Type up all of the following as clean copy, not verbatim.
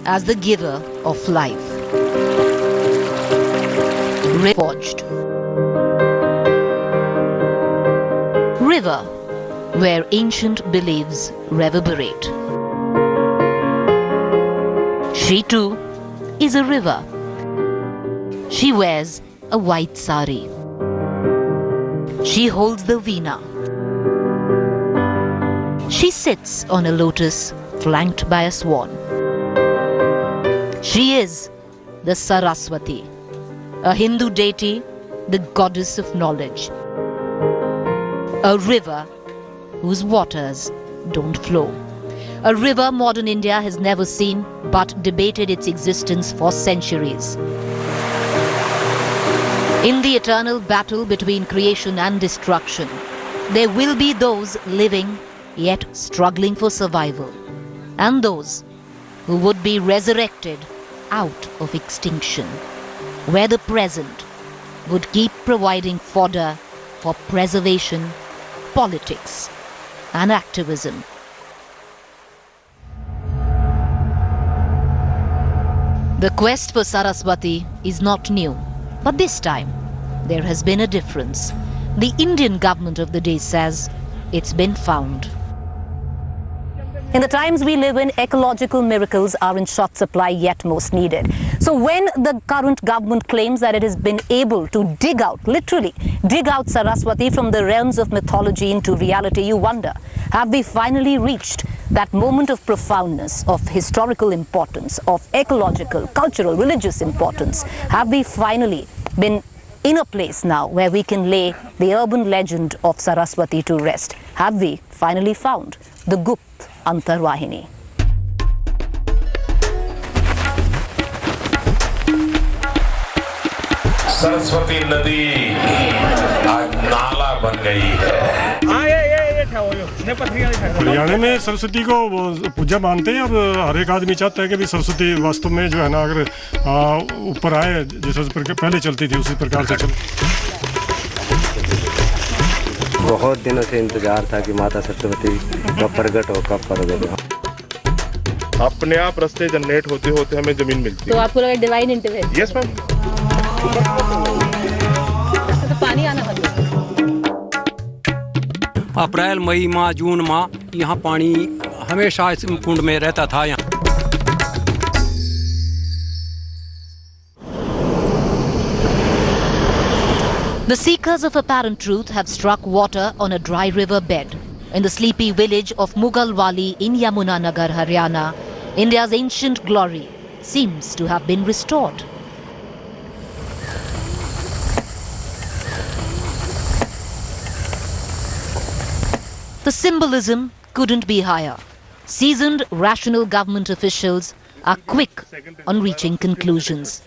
as the giver of life. Forged. River, where ancient beliefs reverberate. She too is a river. She wears a white sari. She holds the veena. She sits on a lotus flanked by a swan. She is the Saraswati, a Hindu deity, the goddess of knowledge. A river whose waters don't flow. A river modern India has never seen but debated its existence for centuries. In the eternal battle between creation and destruction, there will be those living yet struggling for survival, and those who would be resurrected out of extinction, where the present would keep providing fodder for preservation, politics, and activism. The quest for Saraswati is not new, but this time there has been a difference. The Indian government of the day says it's been found. In the times we live in, ecological miracles are in short supply, yet most needed. So when the current government claims that it has been able to dig out, literally dig out Saraswati from the realms of mythology into reality, you wonder, have we finally reached that moment of profoundness, of historical importance, of ecological, cultural, religious importance? Have we finally been in a place now where we can lay the urban legend of Saraswati to rest? Have we finally found the Gupt Antarvahini? Saraswati नदी आज नाला बन गई है। हरियाणा में सरस्वती को पूजा मानते हैं। अब हर एक आदमी चाहता है कि भी सरस्वती वास्तव में जो है ना, अगर ऊपर आए जैसे पहले चलती थी उसी प्रकार से चले। बहुत दिनों से इंतजार था कि माता सरस्वती का प्रगट हो, कब प्रगट हो। अपने आप रास्ते जनरेट होते होते हमें जमीन मिलती है। तो आपको लगा डिवाइन इंटरवेंशन? Yes ma'am. तो पानी आना बंद। अप्रैल, मई माह, जून माह यहाँ पानी हमेशा इस कुंड में रहता था। यहाँ The seekers of apparent truth have struck water on a dry river bed. In the sleepy village of Mughalwali in Yamunanagar, Haryana, India's ancient glory seems to have been restored. The symbolism couldn't be higher. Seasoned, rational government officials are quick on reaching conclusions.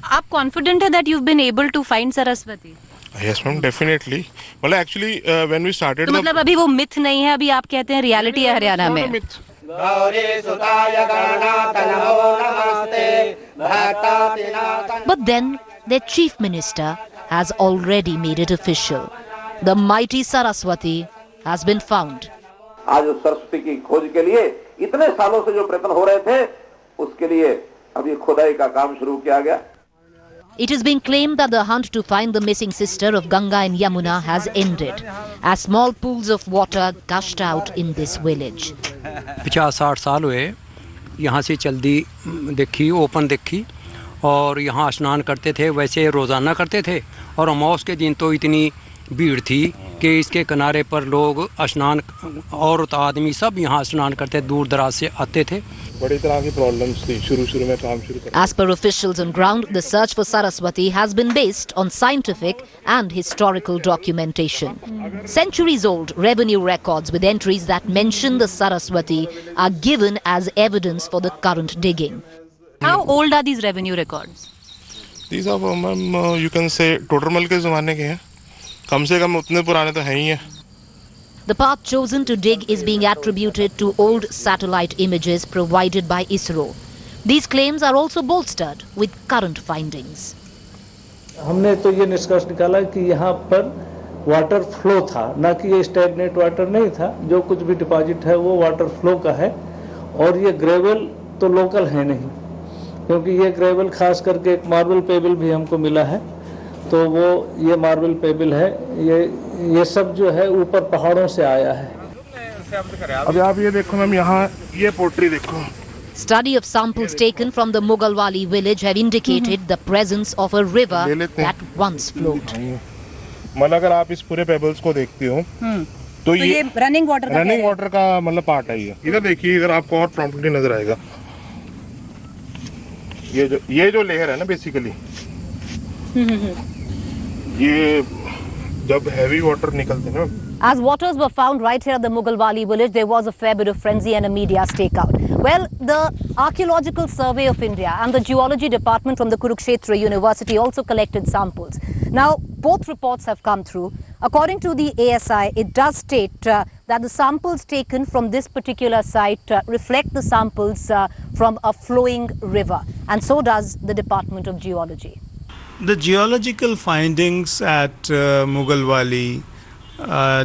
आप confident है that you've been able to find Saraswati? Yes ma'am, definitely. मतलब actually when we started तो मतलब अभी वो myth नहीं है, अभी आप कहते हैं रियलिटी है हरियाणा में। But then their chief minister has already made it official. The mighty Saraswati has been found. आज उस सरस्वती की खोज के लिए इतने सालों से जो प्रयत्न हो रहे थे, उसके लिए अब ये खुदाई का काम शुरू किया गया। It is being claimed that the hunt to find the missing sister of Ganga and Yamuna has ended, as small pools of water gushed out in this village. 50-60 साल हुए यहाँ से चल्दी देखी, ओपन देखी, और यहाँ स्नान करते थे। वैसे रोज़ाना करते थे, और अमावस के दिन तो इतनी भीड़ थी कि इसके किनारे पर लोग स्नान, औरत आदमी सब यहाँ स्नान करते, दूर दराज से आते थे। बड़ी तरह की प्रॉब्लम्स थी शुरू में काम शुरू करने। As per officials on ground, the search for Saraswati has been based on scientific and historical documentation. Centuries-old revenue records with entries that mention the Saraswati are given as evidence for the current digging. How old are these revenue records? These are you can say Todarmal के ज़माने के हैं। कम से कम उतने पुराने तो हैं ही हैं। The path chosen to dig is being attributed to old satellite images provided by ISRO. These claims are also bolstered with current findings. हमने तो ये निष्कर्ष निकाला कि यहाँ पर वाटर फ्लो था, ना कि ये स्टैग्नेट वाटर नहीं था। जो कुछ भी डिपॉजिट है वो वाटर फ्लो का है, और ये ग्रेवल तो लोकल है नहीं, क्योंकि ये ग्रेवल खास करके एक मार्बल पेबल भी हमको मिला है, तो वो ये मार्बल पेबल है, ये सब जो है ऊपर पहाड़ों से आया है। अभी आप ये देखो मैम, यहाँ ये पोट्री देखो। Study of samples taken from the Mughalwali village have indicated the presence of a river that once flowed. मतलब अगर आप इस पूरे पेबल्स को देखते हो तो ये रनिंग वाटर का मतलब पार्ट है ये। इधर देखिए, इधर आपको और प्रॉम्प्टली नजर आएगा। ये जो लेयर है ना बेसिकली, ये जब हैवी वाटर निकलते हैं ना। As waters were found right here at the Mughalwali village, there was a fair bit of frenzy and a media stakeout. Well, the Archaeological Survey of India and the Geology Department from the Kurukshetra University also collected samples. Now, both reports have come through. According to the ASI, it does state that the samples taken from this particular site reflect the samples from a flowing river, and so does the Department of Geology. The geological findings at Mughalwali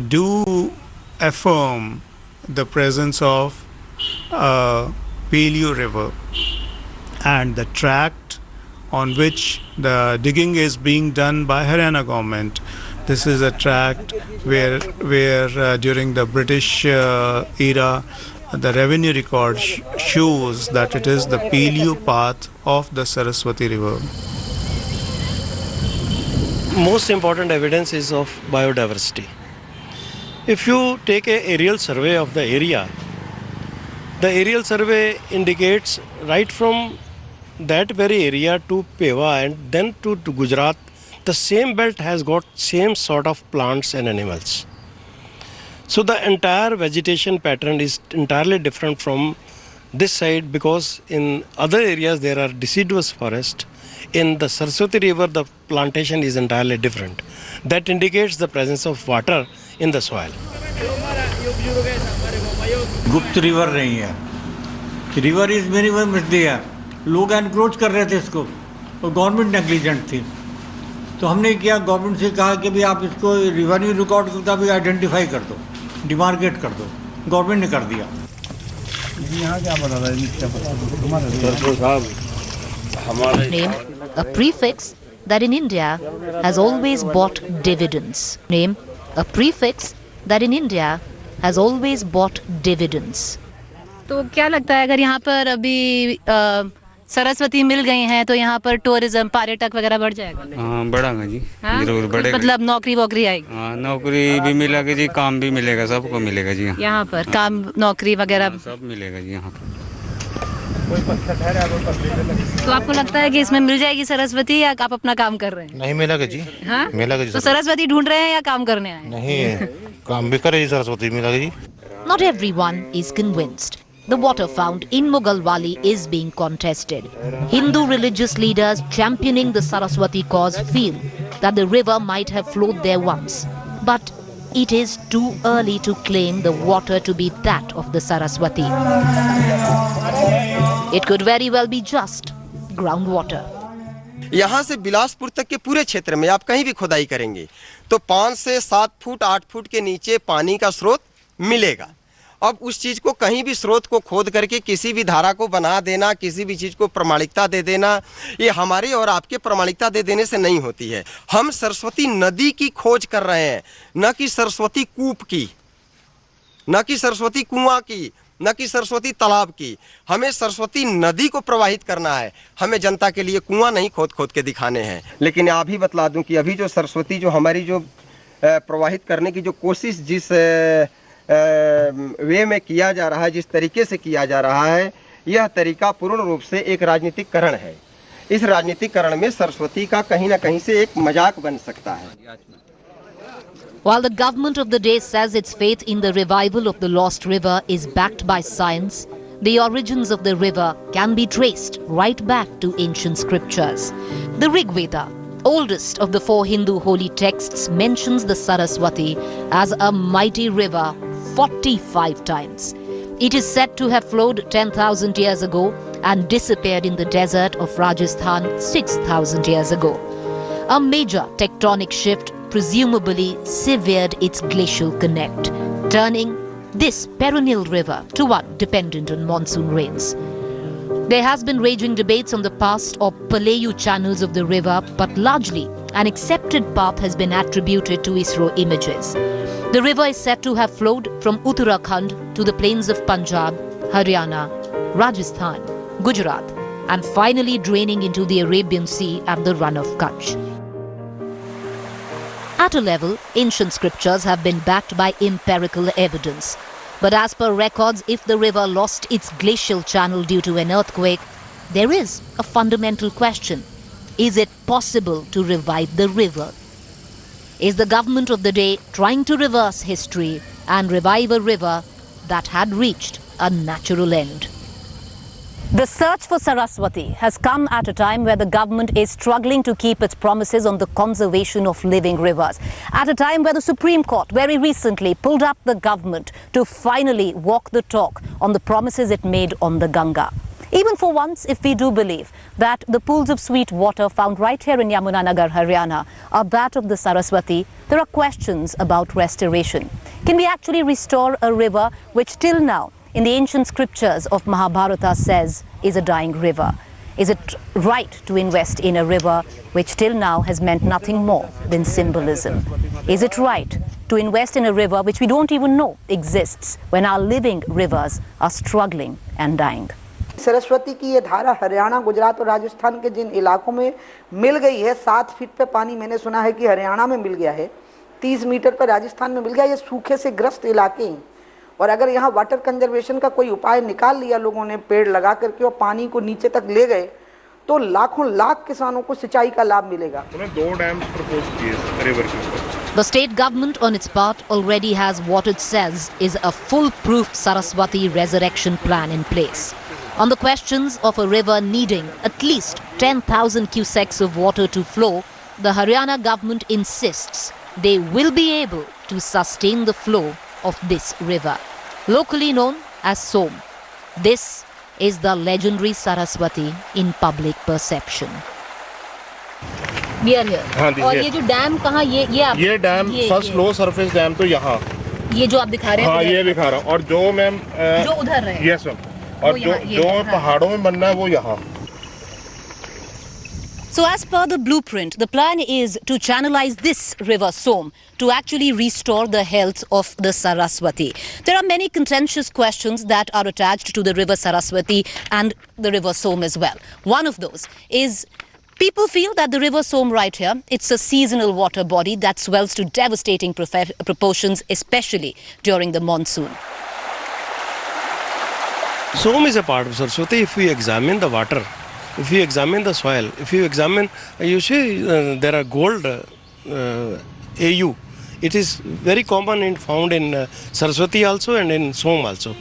do affirm the presence of Paleo River, and the tract on which the digging is being done by Haryana government. This is a tract where during the British era the revenue record shows that it is the Paleo path of the Saraswati River. Most important evidence is of biodiversity. If you take an aerial survey of the area, the aerial survey indicates right from that very area to Pewa and then to Gujarat, the same belt has got same sort of plants and animals. So the entire vegetation pattern is entirely different from this side, because in other areas there are deciduous forest. In the Saraswati River, the plantation is entirely different. That indicates the presence of water in the soil. गुप्त river नहीं है, river is very much there. लोग encroach कर रहे थे इसको और government negligent थी, तो हमने क्या गवर्नमेंट से कहा कि भाई आप इसको रिवेन्यू रिकॉर्ड करता भी आइडेंटिफाई कर दो, डिमार्केट कर दो। गवर्नमेंट ने कर दिया। यहाँ क्या पता था Name a prefix that in India has always brought dividends. Name a prefix that in India has always brought dividends. तो क्या लगता है अगर यहाँ पर अभी सरस्वती मिल गई हैं तो यहाँ पर टूरिज्म, पर्यटक वगैरह बढ़ जाएगा? हाँ, बढ़ेगा जी। हाँ? जरूर बढ़ेगा। मतलब नौकरी वोकरी आएगी? हाँ, नौकरी भी मिलेगा जी, काम भी मिलेगा, सबको मिलेगा जी। यहाँ पर काम, नौकरी वगैरह सब मिलेगा जी यहाँ पर। तो आपको लगता है कि इसमें मिल जाएगी सरस्वती, या आप अपना काम कर रहे हैं? नहीं मिलेगा जी। हाँ? मिलेगा जी। तो सरस्वती ढूंढ रहे हैं या काम करने आए? नहीं, काम भी करे जी, सरस्वती मिलेगा जी। Not everyone is convinced. The water found in Mughalwali is being contested. Hindu religious leaders championing the Saraswati cause feel that the river might have flowed there once. But it is too early to claim the water to be that of the Saraswati. It could very well be just groundwater. यहाँ से बिलासपुर तक के पूरे क्षेत्र में आप कहीं भी खुदाई करेंगे तो 5 से 7 फुट 8 फुट के नीचे पानी का स्रोत मिलेगा। अब उस चीज़ को कहीं भी स्रोत को खोद करके किसी भी धारा को बना देना, किसी भी चीज़ को प्रमाणिकता दे देना, ये हमारे और आपके प्रमाणिकता दे देने से नहीं होती है। हम सरस्वती नदी की खोज कर रहे हैं, न कि सरस्वती कूप की, न कि सरस्वती कुआं की, न कि सरस्वती तालाब की। हमें सरस्वती नदी को प्रवाहित करना है। हमें जनता के लिए कुआं नहीं खोद खोद के दिखाने हैं। लेकिन आप ही बतला दूं कि अभी जो सरस्वती जो हमारी जो प्रवाहित करने की जो कोशिश जिस वे में किया जा रहा है, जिस तरीके से किया जा रहा है, यह तरीका पूर्ण रूप से एक राजनीतिकरण है। इस राजनीतिकरण में सरस्वती का कहीं ना कहीं से एक मजाक बन सकता है। While the government of the day says its faith in the revival of the lost river is backed by science, the origins of the river can be traced right back to ancient scriptures. The Rig Veda, oldest of the 4 Hindu holy texts, mentions the Saraswati as a mighty river 45 times. It is said to have flowed 10,000 years ago and disappeared in the desert of Rajasthan 6,000 years ago. A major tectonic shift presumably severed its glacial connect, turning this perennial river to one dependent on monsoon rains. There has been raging debates on the past or Palayu channels of the river, but largely an accepted path has been attributed to ISRO images. The river is said to have flowed from Uttarakhand to the plains of Punjab, Haryana, Rajasthan, Gujarat, and finally draining into the Arabian Sea at the run of Kutch. At a level, ancient scriptures have been backed by empirical evidence. But as per records, if the river lost its glacial channel due to an earthquake, there is a fundamental question. Is it possible to revive the river? Is the government of the day trying to reverse history and revive a river that had reached a natural end? The search for Saraswati has come at a time where the government is struggling to keep its promises on the conservation of living rivers. At a time where the Supreme Court very recently pulled up the government to finally walk the talk on the promises it made on the Ganga. Even for once, if we do believe that the pools of sweet water found right here in Yamunanagar, Haryana, are that of the Saraswati, there are questions about restoration. Can we actually restore a river which till now, in the ancient scriptures of Mahabharata, says is a dying river? Is it right to invest in a river which till now has meant nothing more than symbolism? Is it right to invest in a river which we don't even know exists when our living rivers are struggling and dying? Saraswati की ये धारा हरियाणा, गुजरात और राजस्थान के जिन इलाकों में मिल गई है, 7 feet पे पानी मैंने सुना है कि हरियाणा में मिल गया है, 30 मीटर पर राजस्थान में मिल गया, ये सूखे से ग्रस्त इलाके हैं। और अगर यहाँ वाटर कंजर्वेशन का कोई उपाय निकाल लिया लोगों ने, पेड़ लगा करके और पानी को नीचे तक ले गए, तो लाखों लाख किसानों को सिंचाई का लाभ मिलेगा। उन्होंने 2 डैम्स प्रपोज किए रिवर के ऊपर। The state government on its part already has what it says is a foolproof Saraswati resurrection plan in place. On the questions of a river needing at least 10,000 cusecs of water to flow, the Haryana government insists they will be able to sustain the flow of this river, locally known as Som. This is the legendary Saraswati in public perception. We are here. और ये जो dam कहाँ, ये dam first लो surface dam तो यहाँ, ये जो आप दिखा रहे हैं, हाँ ये दिखा रहा हूँ, और जो मैम जो उधर है, यस मैम, और जो पहाड़ों में बनना है वो यहाँ. So as per the blueprint, the plan is to channelize this river Som to actually restore the health of the Saraswati. There are many contentious questions that are attached to the river Saraswati and the river Som as well. One of those is people feel that the river Som right here, it's a seasonal water body that swells to devastating proportions, especially during the monsoon. Som is a part of Saraswati. If we examine the water, if you examine the soil, if you examine, you see there are gold AU. It is very common and found in Saraswati also and in Som also.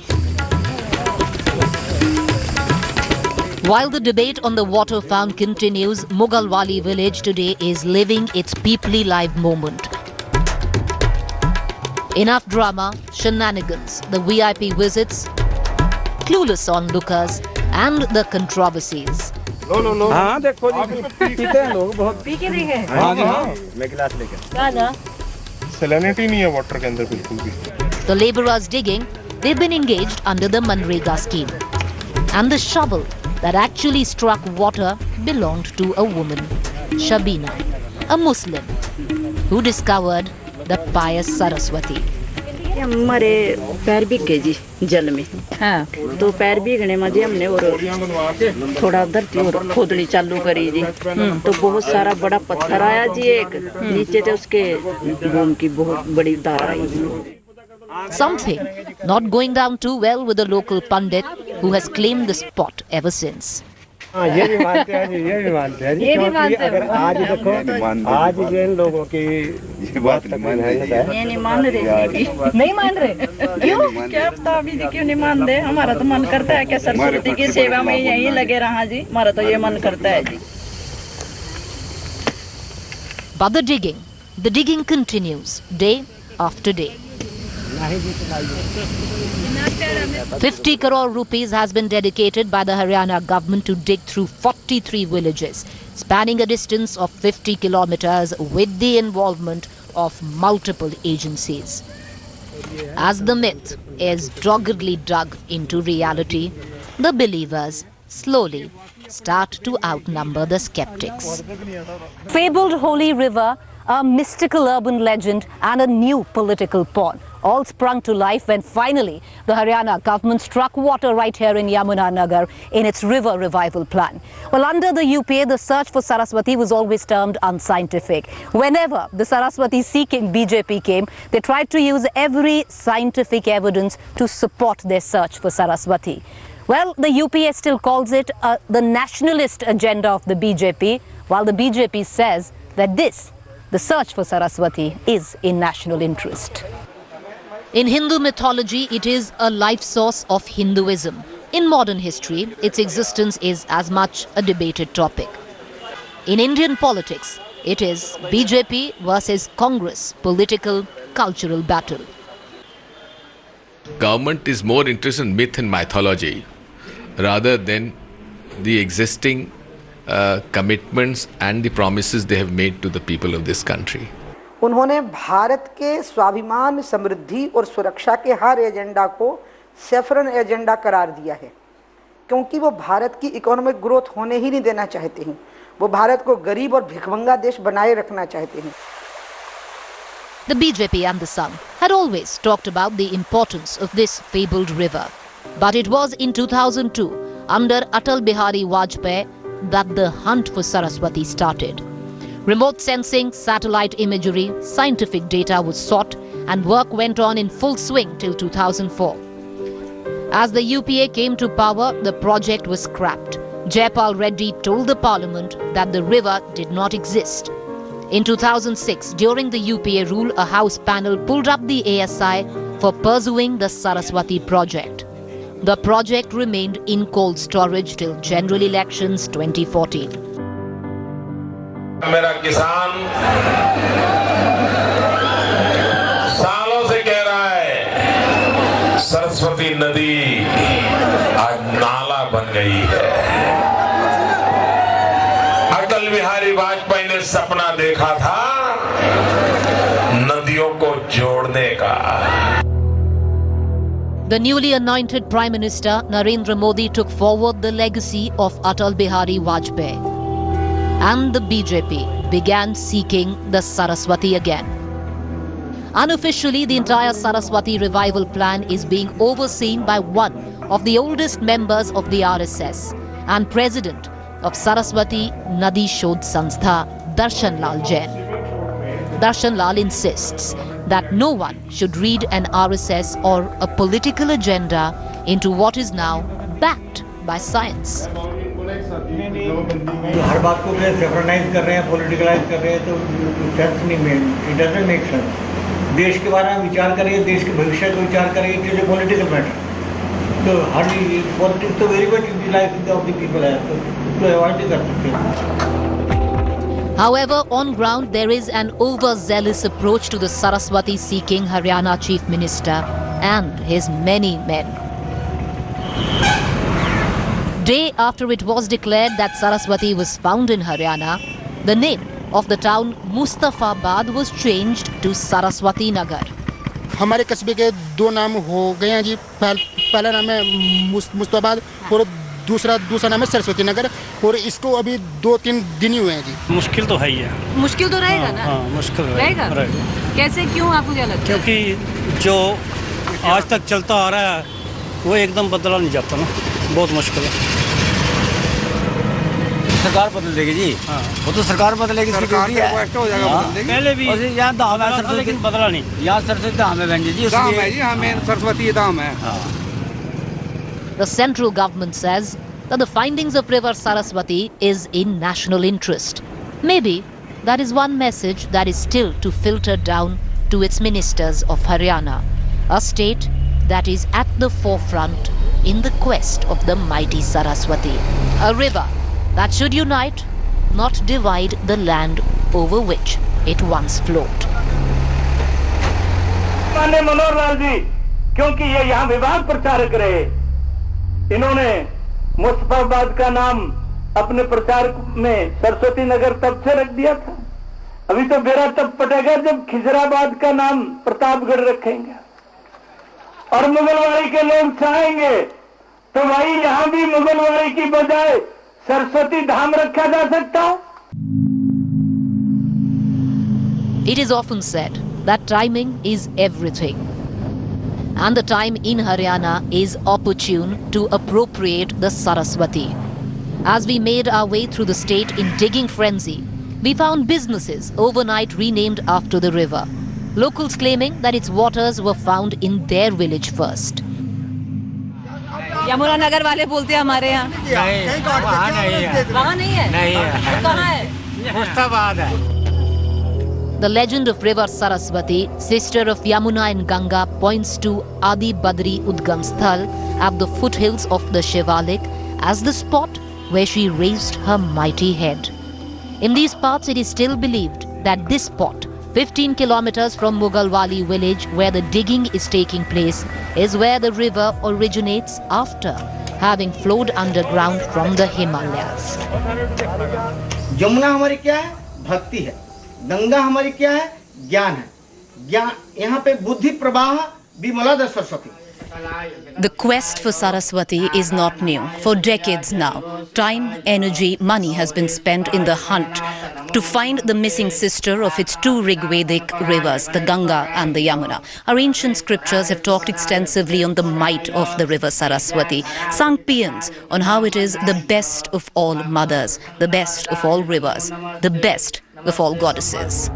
While the debate on the water fount continues, Mughalwali village today is living its Peoply Live moment. Enough drama, shenanigans, the VIP visits, clueless onlookers, and the controversies. No हाँ देखो जी पीते हैं लोग बहुत P के देखे हाँ जी हाँ मैं गिलास लेकर सैलिनिटी नहीं है वाटर के अंदर बिल्कुल भी. The laborers digging, they've been engaged under the Manrega scheme. And the shovel that actually struck water belonged to a woman, Shabina, a Muslim, who discovered the pious Saraswati. हमारे पैर भीग गए जी जल में, हाँ तो पैर भीगने में जी हमने और थोड़ा धरती और खोदनी चालू करी जी, तो बहुत सारा बड़ा पत्थर आया जी, एक नीचे थे उसके घूम की बहुत बड़ी धार आई. Something not going down too well with the local pundit who has claimed the spot ever since. हाँ ये भी मानते हैं जी, ये भी मानते हैं जी, क्योंकि अगर आज देखो आज जिन लोगों की ये बात नहीं मान रहे, नहीं मान रहे, क्यों क्या पता अभी जी क्यों नहीं मान रहे. हमारा तो मन करता है कि सरस्वती की सेवा में यहीं लगे रहा जी, हमारा तो ये मन करता है जी. But the digging continues day after day. 50 crore rupees has been dedicated by the Haryana government to dig through 43 villages, spanning a distance of 50 kilometers with the involvement of multiple agencies. As the myth is doggedly dug into reality, the believers slowly start to outnumber the skeptics. Fabled holy river, a mystical urban legend and a new political pawn all sprung to life when finally the Haryana government struck water right here in Yamunanagar in its river revival plan. Well, under the UPA, the search for Saraswati was always termed unscientific. Whenever the Saraswati seeking BJP came, they tried to use every scientific evidence to support their search for Saraswati. Well, the UPA still calls it the nationalist agenda of the BJP, while the BJP says that the search for Saraswati, is in national interest. In Hindu mythology, it is a life source of Hinduism. In modern history, its existence is as much a debated topic. In Indian politics, it is BJP versus Congress political, cultural battle. Government is more interested in myth and mythology rather than the existing commitments and the promises they have made to the people of this country. उन्होंने भारत के स्वाभिमान, समृद्धि और सुरक्षा के हर agenda को saffron agenda करार दिया है, क्योंकि वो भारत की इकोनॉमिक ग्रोथ होने ही नहीं देना चाहते हैं। वो भारत को गरीब और भिखमंगा देश बनाए रखना चाहते हैं। The BJP and the Sun had always talked about the importance of this fabled river. But it was in 2002, under Atal Bihari Vajpayee, that the hunt for Saraswati started. Remote sensing, satellite imagery, scientific data was sought, and work went on in full swing till 2004. As the UPA came to power, the project was scrapped. Jayapal Reddy told the parliament that the river did not exist. In 2006, during the UPA rule, a house panel pulled up the ASI for pursuing the Saraswati project. The project remained in cold storage till general elections 2014. मेरा किसान सालों से कह रहा है सरस्वती नदी आज नाला बन गई है। अटल बिहारी वाजपेयी ने सपना देखा था नदियों को जोड़ने का। The newly anointed Prime Minister Narendra Modi took forward the legacy of Atal Bihari Vajpayee. And the BJP began seeking the Saraswati again. Unofficially, the entire Saraswati revival plan is being overseen by one of the oldest members of the RSS and president of Saraswati Nadi Shodh Sanstha, Darshan Lal Jain. Darshan Lal insists that no one should read an RSS or a political agenda into what is now backed by science. हर बात को सेपरेटाइज कर रहे हैं, पॉलिटिकलाइज कर रहे हैं, तो sense नहीं में इट डजंट मेक सेंस। देश के बारे में विचार करिए, देश के भविष्य को विचार करिए, it is a political matter. तो हर पॉलिटिक्स तो very much in the life of the people है, तो उसको अवॉइड नहीं कर सकते। However, on ground there is an overzealous approach to the Saraswati seeking Haryana Chief Minister and his many men. Day after it was declared that Saraswati was found in Haryana, the name of the town Mustafabad was changed to Saraswati Nagar. हमारे कस्बे के दो नाम हो गए हैं जी। पहला नाम है मुस्तफाबाद और दूसरा नाम है सरस्वती नगर, और इसको अभी 2-3 दिन ही हुए हैं जी। मुश्किल तो है ही है। मुश्किल तो रहेगा ना? हाँ, मुश्किल रहेगा। कैसे, क्यों, आपको क्या लगता है? क्योंकि जो आज तक चलता आ रहा है वो एकदम बदला नहीं जाता ना, बहुत मुश्किल है। सरकार बदल देगी जी। हाँ। वो तो सरकार बदलेगी, सरकार है। पहले भी यहाँ धाम है सरस्वती, लेकिन बदला नहीं। यहाँ सरस्वती धाम है बहन जी, धाम है जी, हमें सरस्वती धाम है। The central government says that the findings of River Saraswati is in national interest. Maybe that is one message that is still to filter down to its ministers of Haryana, a state that is at the forefront in the quest of the mighty Saraswati, a river that should unite, not divide the land over which it once flowed. माननीय मनोहर लाल जी, क्योंकि ये यहाँ विवाद प्रचारक रहे, इन्होंने मुस्तफाबाद का नाम अपने प्रचार में सरस्वती नगर तब से रख दिया था। अभी तो बेरा तब पटेगा जब खिजराबाद का नाम प्रतापगढ़ रखेंगे, और मुगलवाड़ी के लोग चाहेंगे तो भाई यहां भी मुगलवाड़ी की बजाय सरस्वती धाम रखा जा सकता। It is often said that timing is everything. And the time in Haryana is opportune to appropriate the Saraswati. As we made our way through the state in digging frenzy, we found businesses overnight renamed after the river. Locals claiming that its waters were found in their village first. Yamuna Nagar वाले बोलते हैं हमारे यहाँ वहाँ नहीं है। वहाँ नहीं है? नहीं है। तो कहाँ है? मुस्ताबाद है। The legend of river Saraswati, sister of Yamuna and Ganga, points to Adi Badri Udgam Sthal at the foothills of the Shivalik as the spot where she raised her mighty head. In these parts, it is still believed that this spot, 15 kilometers from Mughalwali village where the digging is taking place, is where the river originates after having flowed underground from the Himalayas. Yamuna हमारी क्या है? भक्ति है। गंगा हमारी क्या है? ज्ञान है। ज्ञान यहाँ पे बुद्धि प्रवाह Vimla Saraswati. The quest for Saraswati is not new. For decades now, time, energy, money has been spent in the hunt to find the missing sister of its two Rigvedic rivers, the Ganga and the Yamuna. Our ancient scriptures have talked extensively on the might of the river Saraswati, sung paeans on how it is the best of all mothers, the best of all rivers, the best of all goddesses.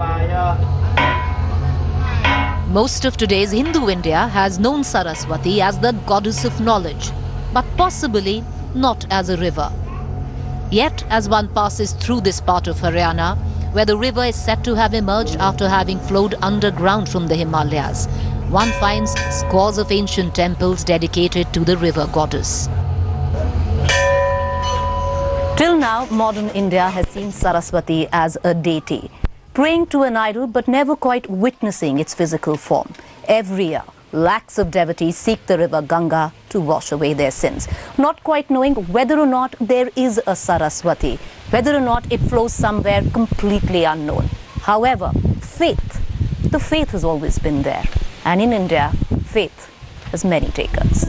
Most of today's Hindu India has known Saraswati as the goddess of knowledge, but possibly not as a river. Yet, as one passes through this part of Haryana, where the river is said to have emerged after having flowed underground from the Himalayas, one finds scores of ancient temples dedicated to the river goddess. Till now, modern India has seen Saraswati as a deity, praying to an idol but never quite witnessing its physical form. Every year, lakhs of devotees seek the river Ganga to wash away their sins, not quite knowing whether or not there is a Saraswati, whether or not it flows somewhere completely unknown. However, the faith has always been there. And in India, faith has many takers.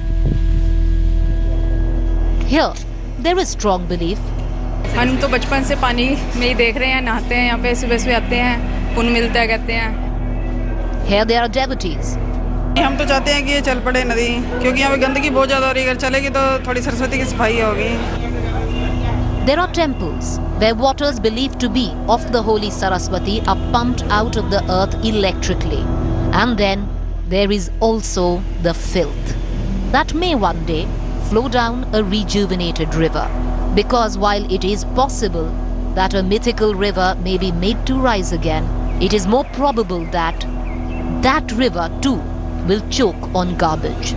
Here, there is strong belief. हम तो बचपन से पानी में ही देख रहे हैं, नहाते हैं यहाँ पे, सुबह सुबह आते हैं, पुण्य मिलता है कहते हैं। Here there are devotees. हम तो चाहते हैं कि ये चल पड़े नदी, क्योंकि यहाँ पे गंदगी बहुत ज़्यादा हो रही है, अगर चलेगी तो थोड़ी सरस्वती की सफाई होगी। There are temples where waters believed to be of the holy Saraswati are pumped out of the earth electrically. And then there is also the filth that may one day flow down a rejuvenated river. Because while it is possible that a mythical river may be made to rise again, it is more probable that that river too will choke on garbage.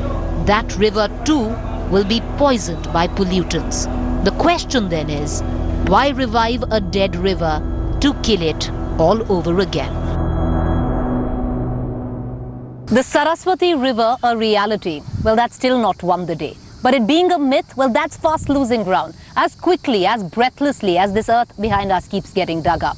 That river too will be poisoned by pollutants. The question then is, why revive a dead river to kill it all over again? The Saraswati River a reality? Well, that's still not won the day. But it being a myth, well, that's fast losing ground. As quickly, as breathlessly as this earth behind us keeps getting dug up.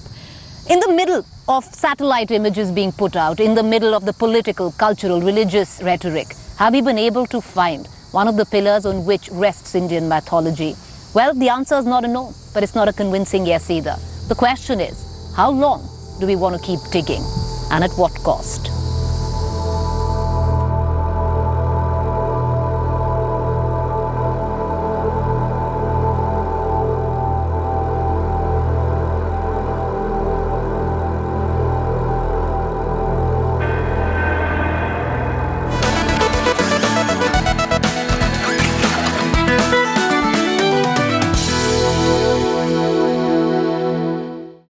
In the middle of satellite images being put out, in the middle of the political, cultural, religious rhetoric, have we been able to find one of the pillars on which rests Indian mythology? Well, the answer is not a no, but it's not a convincing yes either. The question is, how long do we want to keep digging, and at what cost?